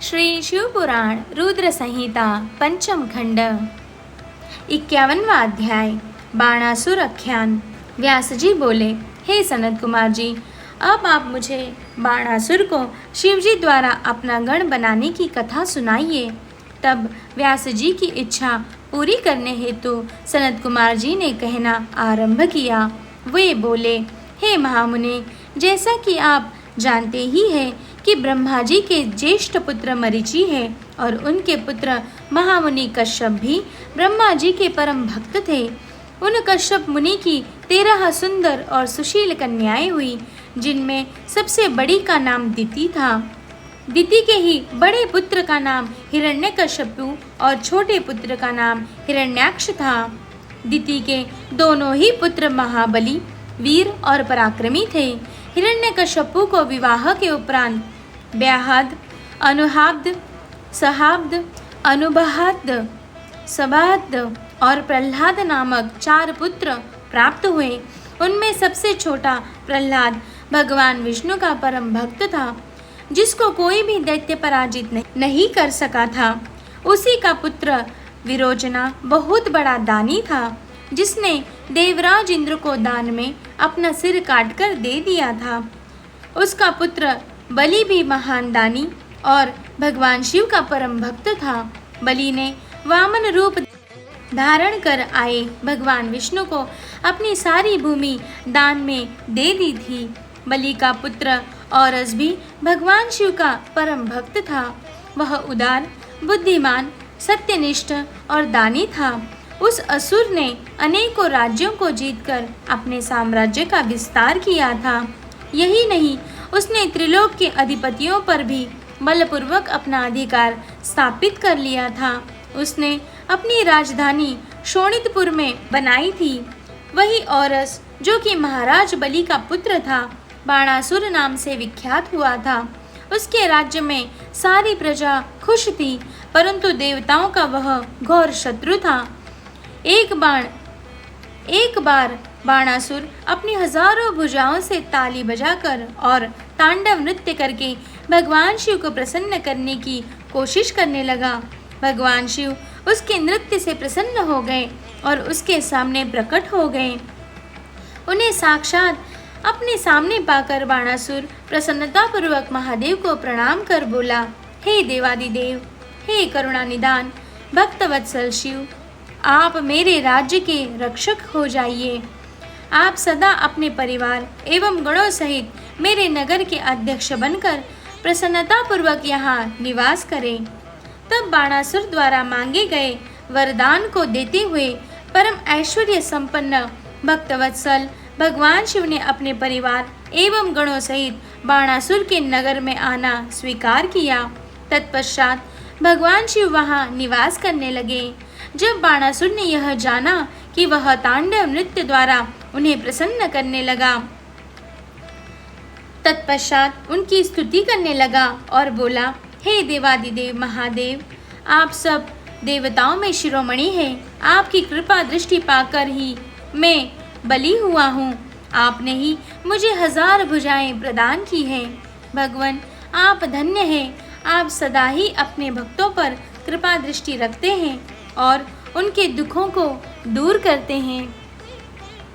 श्री शिवपुराण रुद्र संहिता पंचम खंड 51वां अध्याय बाणासुर आख्यान। व्यास जी बोले, हे सनत कुमार जी, अब आप मुझे बाणासुर को शिवजी द्वारा अपना गण बनाने की कथा सुनाइए। तब व्यास जी की इच्छा पूरी करने हेतु सनत कुमार जी ने कहना आरंभ किया। वे बोले, हे महामुनि, जैसा कि आप जानते ही हैं कि ब्रह्मा जी के ज्येष्ठ पुत्र मरीचि है और उनके पुत्र महामुनि कश्यप भी ब्रह्मा जी के परम भक्त थे। उन कश्यप मुनि की 13 सुंदर और सुशील कन्याएं हुई, जिनमें सबसे बड़ी का नाम दिति था। दिति के ही बड़े पुत्र का नाम हिरण्यकश्यपु और छोटे पुत्र का नाम हिरण्याक्ष था। दिति के दोनों ही पुत्र महाबली, वीर और पराक्रमी थे। हिरण्यकश्यपु को विवाह के उपरांत ब्याहद, अनुहाब्द, सहाब्द, अनुबहाद, सबाद और प्रह्लाद नामक 4 पुत्र प्राप्त हुए। उनमें सबसे छोटा प्रह्लाद भगवान विष्णु का परम भक्त था, जिसको कोई भी दैत्य पराजित नहीं कर सका था। उसी का पुत्र विरोचना बहुत बड़ा दानी था, जिसने देवराज इंद्र को दान में अपना सिर काटकर दे दिया था। उसका पुत्र बलि भी महान दानी और भगवान शिव का परम भक्त था। बलि ने वामन रूप धारण कर आए भगवान विष्णु को अपनी सारी भूमि दान में दे दी थी। बलि का पुत्र औरस भी भगवान शिव का परम भक्त था। वह उदार, बुद्धिमान, सत्यनिष्ठ और दानी था। उस असुर ने अनेकों राज्यों को जीतकर अपने साम्राज्य का विस्तार किया था। यही नहीं, उसने त्रिलोक के अधिपतियों पर भी बलपूर्वक अपना अधिकार स्थापित कर लिया था। उसने अपनी राजधानी शोणितपुर में बनाई थी। वही औरस, जो कि महाराज बलि का पुत्र था, बाणासुर नाम से विख्यात हुआ था। उसके राज्य में सारी प्रजा खुश थी, परंतु देवताओं का वह घोर शत्रु था। एक बार बाणासुर अपनी हजारों भुजाओं से ताली बजाकर और तांडव नृत्य करके भगवान शिव को प्रसन्न करने की कोशिश करने लगा। भगवान शिव उसके नृत्य से प्रसन्न हो गए और उसके सामने प्रकट हो गए। उन्हें साक्षात अपने सामने पाकर बाणासुर प्रसन्नतापूर्वक महादेव को प्रणाम कर बोला, हे देवादिदेव, हे करुणा निदान भक्तवत्सल शिव, आप मेरे राज्य के रक्षक हो जाइए। आप सदा अपने परिवार एवं गणों सहित मेरे नगर के अध्यक्ष बनकर प्रसन्नतापूर्वक यहाँ निवास करें। तब बाणासुर द्वारा मांगे गए वरदान को देते हुए परम ऐश्वर्य संपन्न भक्तवत्सल भगवान शिव ने अपने परिवार एवं गणों सहित बाणासुर के नगर में आना स्वीकार किया। तत्पश्चात भगवान शिव वहाँ निवास करने लगे। जब बाणासुर ने यह जाना कि वह तांडव नृत्य द्वारा उन्हें प्रसन्न करने लगा, तत्पश्चात उनकी स्तुति करने लगा और बोला, हे देवादिदेव महादेव, आप सब देवताओं में शिरोमणि हैं। आपकी कृपा दृष्टि पाकर ही मैं बलि हुआ हूँ। आपने ही मुझे 1000 भुजाएं प्रदान की हैं। भगवान, आप धन्य हैं। आप सदा ही अपने भक्तों पर कृपा दृष्टि रखते हैं और उनके दुखों को दूर करते हैं।